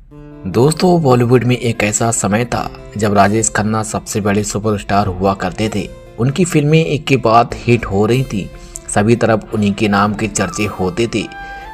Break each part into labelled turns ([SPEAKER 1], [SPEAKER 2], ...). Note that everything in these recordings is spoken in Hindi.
[SPEAKER 1] दोस्तों, बॉलीवुड में एक ऐसा समय था जब राजेश खन्ना सबसे बड़े सुपरस्टार हुआ करते थे। उनकी फिल्में एक के बाद हिट हो रही थी। सभी तरफ उन्हीं के नाम के चर्चे होते थे।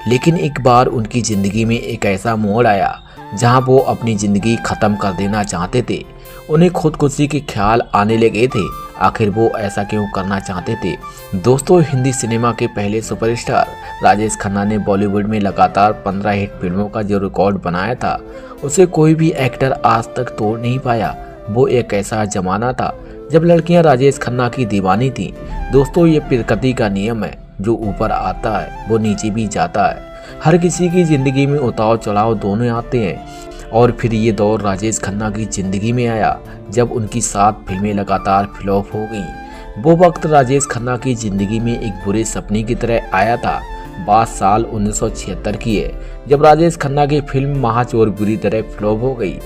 [SPEAKER 1] लेकिन एक बार उनकी ज़िंदगी में एक ऐसा मोड़ आया जहां वो अपनी ज़िंदगी ख़त्म कर देना चाहते थे। उन्हें खुदकुशी के ख्याल आने लगे थे। आखिर वो ऐसा क्यों करना चाहते थे? दोस्तों, हिंदी सिनेमा के पहले सुपरस्टार राजेश खन्ना ने बॉलीवुड में लगातार 15 हिट फिल्मों का जो रिकॉर्ड बनाया था, उसे कोई भी एक्टर आज तक तोड़ नहीं पाया। वो एक ऐसा जमाना था जब लड़कियां राजेश खन्ना की दीवानी थीं। दोस्तों, ये प्रकृति का नियम है, जो ऊपर आता है वो नीचे भी जाता है। हर किसी की जिंदगी में उतार चढ़ाव दोनों आते हैं। और फिर ये दौर राजेश खन्ना की जिंदगी में आया जब उनकी 7 फिल्में लगातार फ्लॉप हो गईं। वो वक्त राजेश खन्ना की जिंदगी में एक बुरे सपने की तरह आया था। बात साल 1976 की है, जब राजेश खन्ना की फिल्म महाचोर बुरी तरह फ्लॉप हो गई।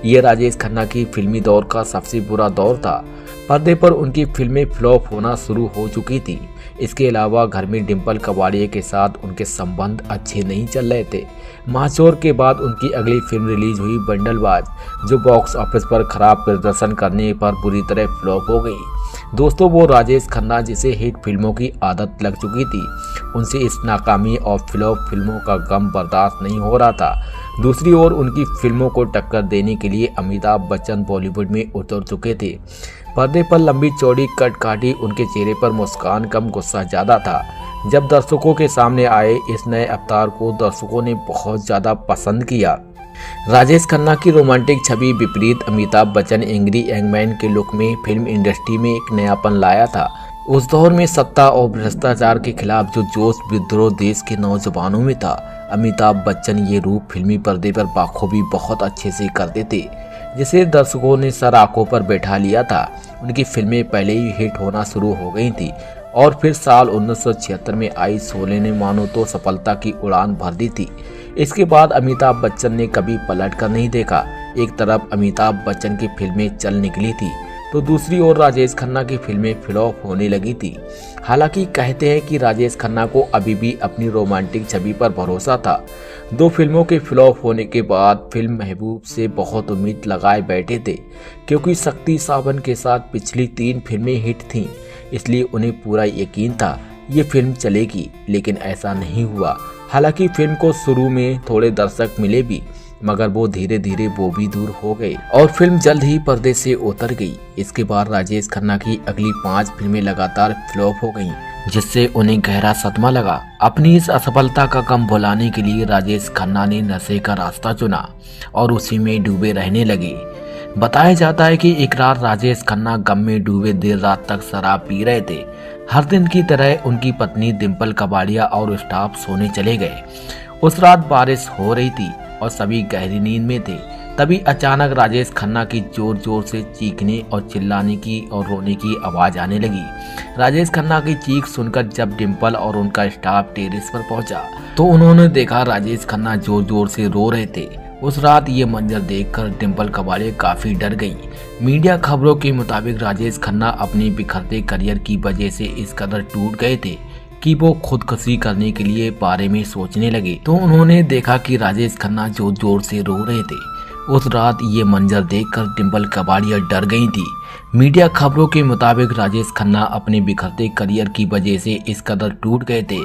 [SPEAKER 1] ये राजेश खन्ना की फिल्मी दौर का सबसे बुरा दौर था। पर्दे पर उनकी फिल्में फ्लॉप होना शुरू हो चुकी थी। इसके अलावा घर में डिम्पल कपाड़िया के साथ उनके संबंध अच्छे नहीं चल रहे थे। महाचोर के बाद उनकी अगली फिल्म रिलीज हुई बंडलबाज, जो बॉक्स ऑफिस पर खराब प्रदर्शन करने पर बुरी तरह फ्लॉप हो गई। दोस्तों, वो राजेश खन्ना जिसे हिट फिल्मों की आदत लग चुकी थी, उनसे इस नाकामी और फ्लॉप फिल्मों का गम बर्दाश्त नहीं हो रहा था। दूसरी ओर उनकी फिल्मों को टक्कर देने के लिए अमिताभ बच्चन बॉलीवुड में उतर चुके थे। पर्दे पर लंबी चौड़ी कट काटी उनके चेहरे पर मुस्कान कम गुस्सा ज़्यादा था। जब दर्शकों के सामने आए इस नए अवतार को दर्शकों ने बहुत ज़्यादा पसंद किया। राजेश खन्ना की रोमांटिक छवि विपरीत अमिताभ बच्चन एंग्री यंगमैन के लुक में फिल्म इंडस्ट्री में एक नयापन लाया था। उस दौर में सत्ता और भ्रष्टाचार के खिलाफ जो जोश विद्रोह देश के नौजवानों में था, अमिताभ बच्चन ये रूप फिल्मी पर्दे पर बाखूबी बहुत अच्छे से करते थे, जिसे दर्शकों ने सर आंखों पर बैठा लिया था। उनकी फिल्में पहले ही हिट होना शुरू हो गई थी और फिर साल 1976 में आई शोले ने मानो तो सफलता की उड़ान भर दी थी। इसके बाद अमिताभ बच्चन ने कभी पलट कर नहीं देखा। एक तरफ अमिताभ बच्चन की फिल्में चल निकली थी तो दूसरी ओर राजेश खन्ना की फिल्में फ्लॉप होने लगी थी। हालांकि कहते हैं कि राजेश खन्ना को अभी भी अपनी रोमांटिक छवि पर भरोसा था। 2 फिल्मों के फ्लॉप होने के बाद फिल्म महबूब से बहुत उम्मीद लगाए बैठे थे, क्योंकि शक्ति सावन के साथ पिछली 3 फिल्में हिट थीं। इसलिए उन्हें पूरा यकीन था ये फिल्म चलेगी, लेकिन ऐसा नहीं हुआ। हालांकि फिल्म को शुरू में थोड़े दर्शक मिले भी, मगर वो धीरे धीरे वो भी दूर हो गए और फिल्म जल्द ही पर्दे से उतर गई। इसके बाद राजेश खन्ना की अगली 5 फिल्में लगातार फ्लॉप हो गईं, जिससे उन्हें गहरा सदमा लगा। अपनी इस असफलता का गम भुलाने के लिए राजेश खन्ना ने नशे का रास्ता चुना और उसी में डूबे रहने लगे। बताया जाता है कि एक रात राजेश खन्ना गम में डूबे देर रात तक शराब पी रहे थे। हर दिन की तरह उनकी पत्नी डिम्पल कपाड़िया और स्टाफ सोने चले गए। उस रात बारिश हो रही थी और सभी गहरी नींद में थे। तभी अचानक राजेश खन्ना की जोर जोर से चीखने और चिल्लाने की और रोने की आवाज आने लगी। राजेश खन्ना की चीख सुनकर जब डिम्पल और उनका स्टाफ टेरेस पर पहुंचा तो उन्होंने देखा राजेश खन्ना जोर जोर से रो रहे थे। उस रात ये मंजर देखकर डिम्पल कपाड़िया काफी डर गई। मीडिया खबरों के मुताबिक राजेश खन्ना अपने बिखरते करियर की वजह से इस कदर टूट गए थे कि वो खुदकुशी करने के लिए बारे में सोचने लगे। तो उन्होंने देखा कि राजेश खन्ना जोर जोर से रो रहे थे। उस रात ये मंजर देखकर डिम्पल कपाड़िया डर गई थी। मीडिया खबरों के मुताबिक राजेश खन्ना अपने बिखरते करियर की वजह से इस कदर टूट गए थे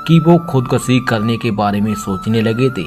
[SPEAKER 1] कि वो खुदकुशी करने के बारे में सोचने लगे थे।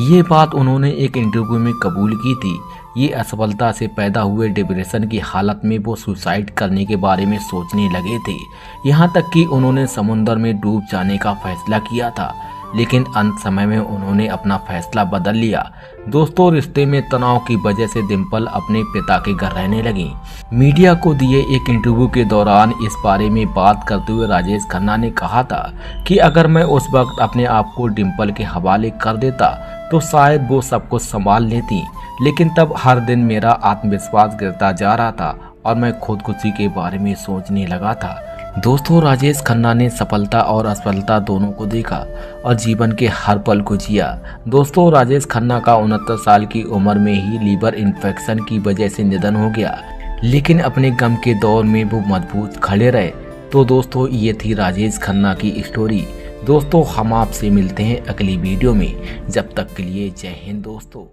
[SPEAKER 1] ये बात उन्होंने एक इंटरव्यू में कबूल की थी। ये असफलता से पैदा हुए डिप्रेशन की हालत में वो सुसाइड करने के बारे में सोचने लगे थे। यहाँ तक कि उन्होंने समुद्र में डूब जाने का फैसला किया था, लेकिन अंत समय में उन्होंने अपना फैसला बदल लिया। दोस्तों, रिश्ते में तनाव की वजह से डिम्पल अपने पिता के घर रहने लगी। मीडिया को दिए एक इंटरव्यू के दौरान इस बारे में बात करते हुए राजेश खन्ना ने कहा था कि अगर मैं उस वक्त अपने आप को डिम्पल के हवाले कर देता तो शायद वो सब कुछ संभाल लेती, लेकिन तब हर दिन मेरा आत्मविश्वास गिरता जा रहा था और मैं खुदकुशी के बारे में सोचने लगा था। दोस्तों, राजेश खन्ना ने सफलता और असफलता दोनों को देखा और जीवन के हर पल को जिया। दोस्तों, राजेश खन्ना का 69 साल की उम्र में ही लीवर इन्फेक्शन की वजह से निधन हो गया, लेकिन अपने गम के दौर में वो मजबूत खड़े रहे। तो दोस्तों, ये थी राजेश खन्ना की स्टोरी। दोस्तों, हम आपसे मिलते हैं अगली वीडियो में। जब तक के लिए जय हिंद दोस्तों।